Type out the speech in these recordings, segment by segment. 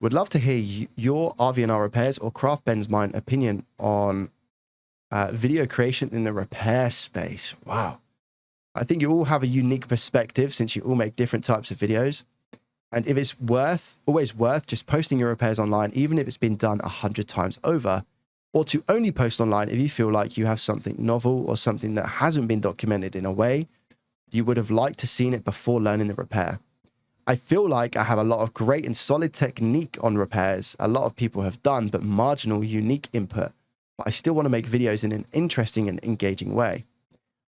Would love to hear your RV&R repairs or Craft Ben's mind opinion on video creation in the repair space. Wow. I think you all have a unique perspective since you all make different types of videos. And if it's always worth just posting your repairs online, even if it's been done 100 times over, or to only post online if you feel like you have something novel or something that hasn't been documented in a way you would have liked to seen it before learning the repair. I feel like I have a lot of great and solid technique on repairs a lot of people have done, but marginal, unique input. But I still want to make videos in an interesting and engaging way.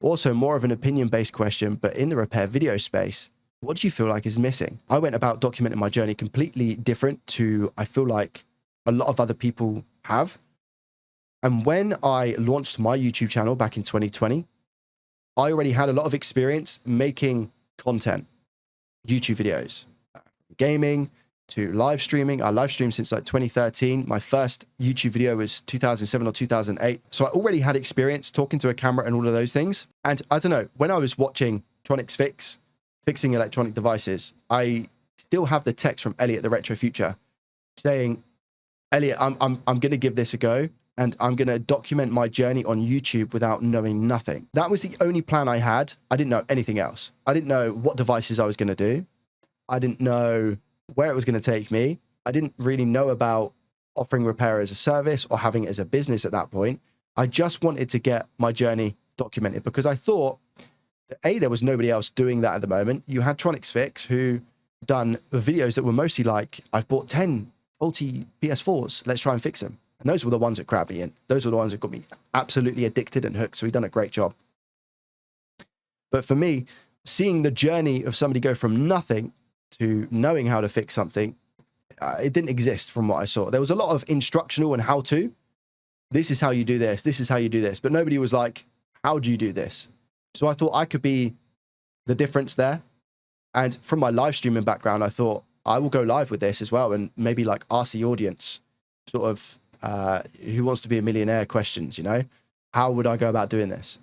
Also, more of an opinion-based question, but in the repair video space, what do you feel like is missing? I went about documenting my journey completely different to, I feel like, a lot of other people have. And when I launched my YouTube channel back in 2020, I already had a lot of experience making content, YouTube videos, gaming to live streaming. I live streamed since like 2013. My first YouTube video was 2007 or 2008. So I already had experience talking to a camera and all of those things. And I don't know, when I was watching Tronics fixing electronic devices, I still have the text from Elliot, the Retro Future, saying, Elliot, I'm going to give this a go. And I'm going to document my journey on YouTube without knowing nothing. That was the only plan I had. I didn't know anything else. I didn't know what devices I was going to do. I didn't know where it was going to take me. I didn't really know about offering repair as a service or having it as a business at that point. I just wanted to get my journey documented because I thought that A, there was nobody else doing that at the moment. You had Tronics Fix who done videos that were mostly like, I've bought 10 faulty PS4s. Let's try and fix them. And those were the ones that grabbed me in. Those were the ones that got me absolutely addicted and hooked. So he'd done a great job. But for me, seeing the journey of somebody go from nothing to knowing how to fix something, it didn't exist from what I saw. There was a lot of instructional and how to. This is how you do this. This is how you do this. But nobody was like, how do you do this? So I thought I could be the difference there. And from my live streaming background, I thought I will go live with this as well and maybe like ask the audience sort of, who wants to be a millionaire questions, you know, how would I go about doing this?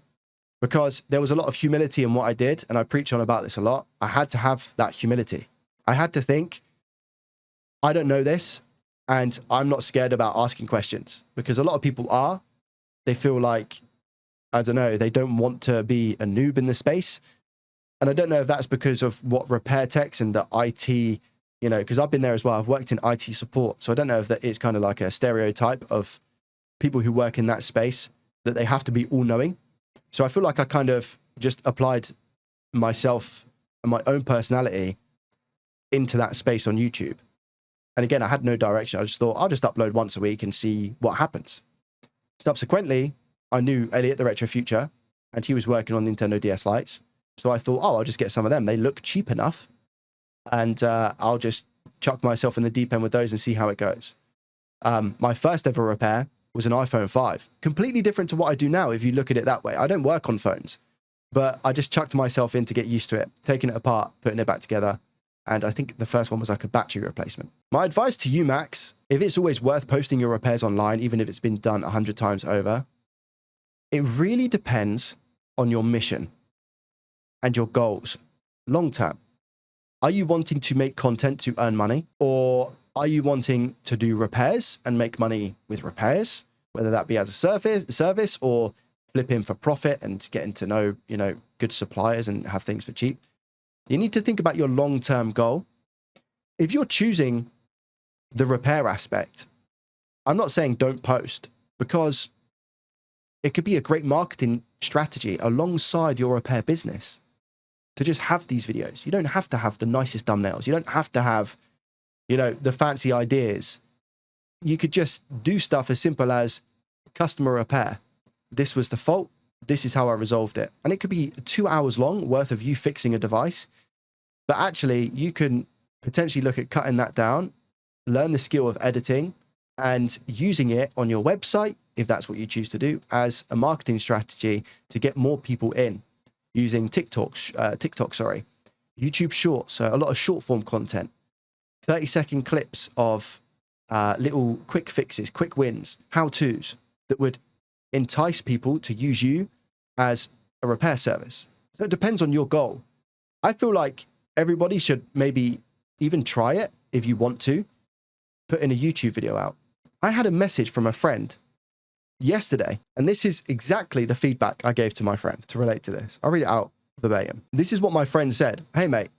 Because there was a lot of humility in what I did. And I preach on about this a lot. I had to have that humility. I had to think, I don't know this and I'm not scared about asking questions because a lot of people are, they feel like, I don't know, they don't want to be a noob in the space. And I don't know if that's because of what repair techs and the IT, you know, because I've been there as well. I've worked in IT support. So I don't know if that is kind of like a stereotype of people who work in that space, that they have to be all knowing. So I feel like I kind of just applied myself and my own personality into that space on YouTube. And again, I had no direction. I just thought I'll just upload once a week and see what happens. Subsequently, I knew Elliot, the Retro Future, and he was working on Nintendo DS Lites. So I thought, I'll just get some of them. They look cheap enough. And I'll just chuck myself in the deep end with those and see how it goes. My first ever repair was an iPhone 5. Completely different to what I do now, if you look at it that way. I don't work on phones, but I just chucked myself in to get used to it, taking it apart, putting it back together. And I think the first one was like a battery replacement. My advice to you, Max, if it's always worth posting your repairs online, even if it's been done 100 times over, it really depends on your mission and your goals long term. Are you wanting to make content to earn money, or are you wanting to do repairs and make money with repairs, whether that be as a service or flip in for profit and getting to know, you know, good suppliers and have things for cheap? You need to think about your long-term goal. If you're choosing the repair aspect, I'm not saying don't post, because it could be a great marketing strategy alongside your repair business to just have these videos. You don't have to have the nicest thumbnails. You don't have to have, you know, the fancy ideas. You could just do stuff as simple as customer repair. This was the fault. This is how I resolved it. And it could be 2 hours long worth of you fixing a device. But actually, you can potentially look at cutting that down, learn the skill of editing, and using it on your website, if that's what you choose to do, as a marketing strategy to get more people in. Using TikTok, YouTube Shorts, so a lot of short form content, 30-second clips of little quick fixes, quick wins, how-tos that would entice people to use you as a repair service. So it depends on your goal. I feel like everybody should maybe even try it if you want to. putting a YouTube video out. I had a message from a friend yesterday, and this is exactly the feedback I gave to my friend to relate to this. I'll read it out verbatim. This is what my friend said. Hey, mate,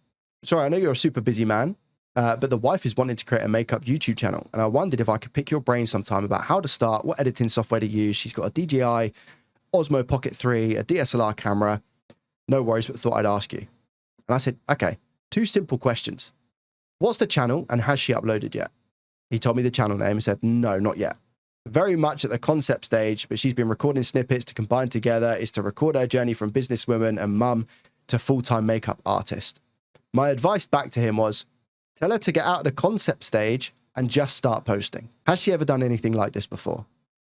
sorry, I know you're a super busy man, but the wife is wanting to create a makeup YouTube channel, and I wondered if I could pick your brain sometime about how to start, what editing software to use. She's got a DJI Osmo Pocket 3, a DSLR camera. No worries, but thought I'd ask you. And I said, okay, 2 simple questions. What's the channel, and has she uploaded yet? He told me the channel name and said, no, not yet. Very much at the concept stage, but she's been recording snippets to combine together is to record her journey from businesswoman and mum to full-time makeup artist. My advice back to him was, tell her to get out of the concept stage and just start posting. Has she ever done anything like this before?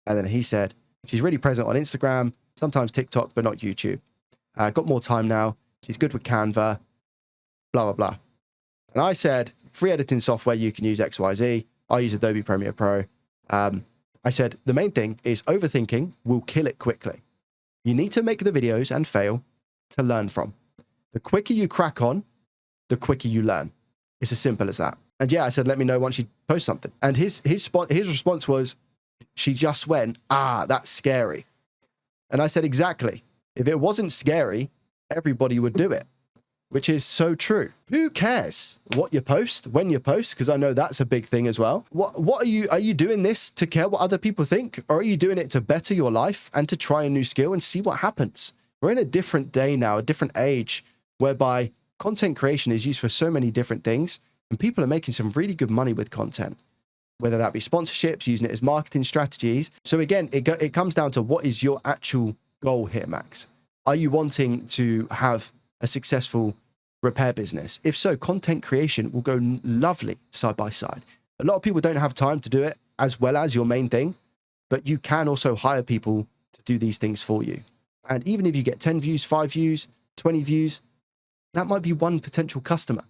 And then he said, she's really present on Instagram, sometimes TikTok, but not YouTube. Got more time now. She's good with Canva, blah, blah, blah. And I said, free editing software, you can use XYZ. I use Adobe Premiere Pro. I said, the main thing is overthinking will kill it quickly. You need to make the videos and fail to learn from. The quicker you crack on, the quicker you learn. It's as simple as that. And yeah, I said, let me know once you post something. And his response was, she just went, that's scary. And I said, exactly. If it wasn't scary, everybody would do it, which is so true. Who cares what you post, when you post? Because I know that's a big thing as well. What are you doing this to care what other people think? Or are you doing it to better your life and to try a new skill and see what happens? We're in a different day now, a different age, whereby content creation is used for so many different things, and people are making some really good money with content, whether that be sponsorships, using it as marketing strategies. So again, it comes down to what is your actual goal here, Max? Are you wanting to have a successful repair business? If so, content creation will go lovely side by side. A lot of people don't have time to do it as well as your main thing, but you can also hire people to do these things for you. And even if you get 10 views, 5 views, 20 views, that might be one potential customer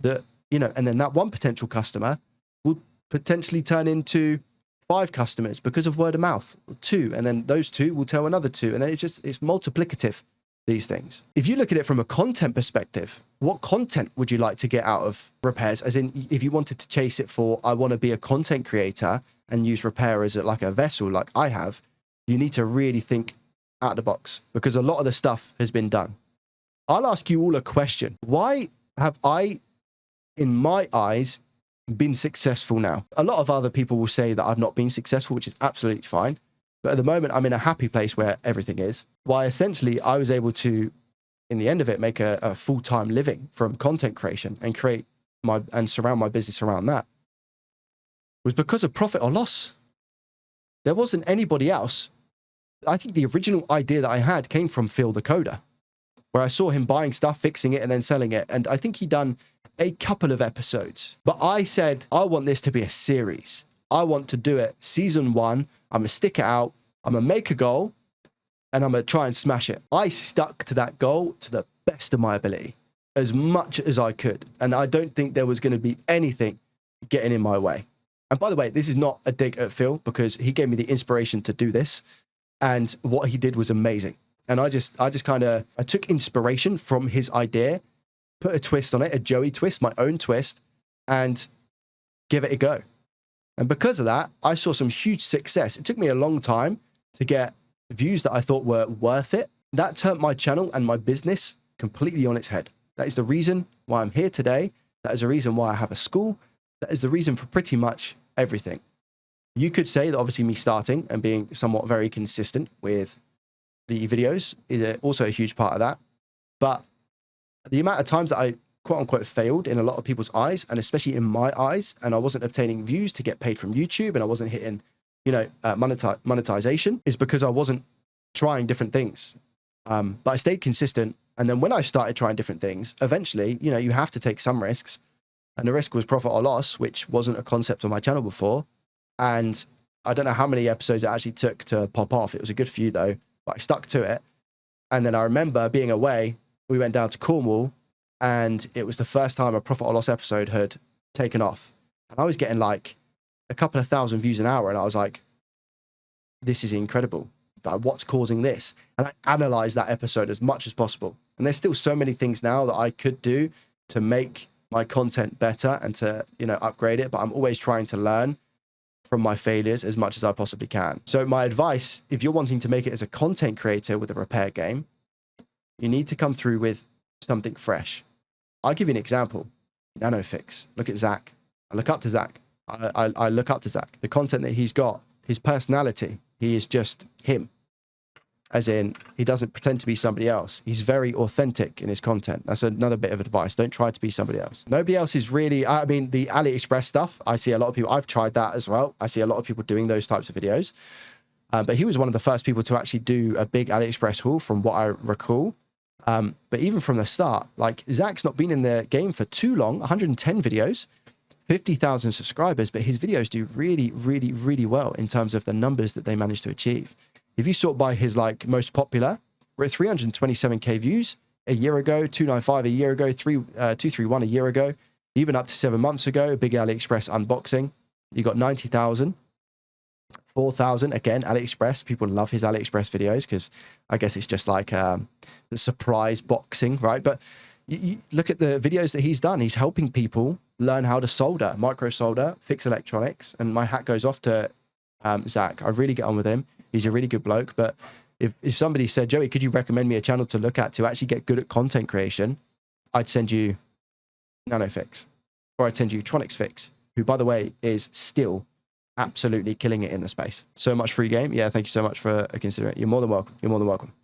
that, and then that one potential customer will potentially turn into 5 customers because of word of mouth, or 2, and then those 2 will tell another 2, and then it's multiplicative, these things. If you look at it from a content perspective, what content would you like to get out of repairs? As in, if you wanted to chase it for, I want to be a content creator and use repair as like a vessel like I have, you need to really think out of the box, because a lot of the stuff has been done. I'll ask you all a question. Why have I, in my eyes, been successful now? A lot of other people will say that I've not been successful, which is absolutely fine. But at the moment, I'm in a happy place where everything is. Why essentially I was able to, in the end of it, make a full-time living from content creation and and surround my business around that, was because of profit or loss. There wasn't anybody else. I think the original idea that I had came from Phil the Coder, where I saw him buying stuff, fixing it, and then selling it. And I think he'd done a couple of episodes. But I said, I want this to be a series. I want to do it season 1. I'm going to stick it out. I'm going to make a goal, and I'm going to try and smash it. I stuck to that goal to the best of my ability, as much as I could. And I don't think there was going to be anything getting in my way. And by the way, this is not a dig at Phil, because he gave me the inspiration to do this. And what he did was amazing. And I took inspiration from his idea, put a twist on it, a Joey twist, my own twist, and give it a go. And because of that, I saw some huge success. It took me a long time to get views that I thought were worth it. That turned my channel and my business completely on its head. That is the reason why I'm here today. That is the reason why I have a school. That is the reason for pretty much everything. You could say that obviously me starting and being somewhat very consistent with the videos is also a huge part of that. But the amount of times that I quote unquote failed in a lot of people's eyes, and especially in my eyes, and I wasn't obtaining views to get paid from YouTube, and I wasn't hitting, monetization, is because I wasn't trying different things. But I stayed consistent. And then when I started trying different things, eventually, you have to take some risks. And the risk was profit or loss, which wasn't a concept on my channel before. And I don't know how many episodes it actually took to pop off. It was a good few though, but I stuck to it. And then I remember being away, we went down to Cornwall, and it was the first time a profit or loss episode had taken off. And I was getting like a couple of thousand views an hour. And I was like, this is incredible. Like, what's causing this? And I analyzed that episode as much as possible. And there's still so many things now that I could do to make my content better and to, you know, upgrade it. But I'm always trying to learn from my failures as much as I possibly can. So my advice, if you're wanting to make it as a content creator with a repair game, you need to come through with something fresh. I'll give you an example. NanoFix. Look at Zach. I look up to Zach. I look up to Zach. The content that he's got, his personality, he is just him. As in, he doesn't pretend to be somebody else. He's very authentic in his content. That's another bit of advice. Don't try to be somebody else. Nobody else is really, I mean, the AliExpress stuff, I see a lot of people, I've tried that as well. I see a lot of people doing those types of videos. But he was one of the first people to actually do a big AliExpress haul from what I recall. But even from the start, like Zach's not been in the game for too long, 110 videos, 50,000 subscribers, but his videos do really, really, really well in terms of the numbers that they managed to achieve. If you sort by his like most popular, we're at 327k views a year ago, 295 a year ago, 231 a year ago, even up to 7 months ago, big AliExpress unboxing. You got 90,000, 4,000 again, AliExpress. People love his AliExpress videos because I guess it's just like the surprise boxing, right? But you look at the videos that he's done. He's helping people learn how to solder, micro solder, fix electronics. And my hat goes off to Zach. I really get on with him. He's a really good bloke. But if somebody said, Joey, could you recommend me a channel to look at to actually get good at content creation? I'd send you NanoFix, or I'd send you Tronics Fix, who, by the way, is still absolutely killing it in the space. So much free game. Yeah, thank you so much for considering it. You're more than welcome. You're more than welcome.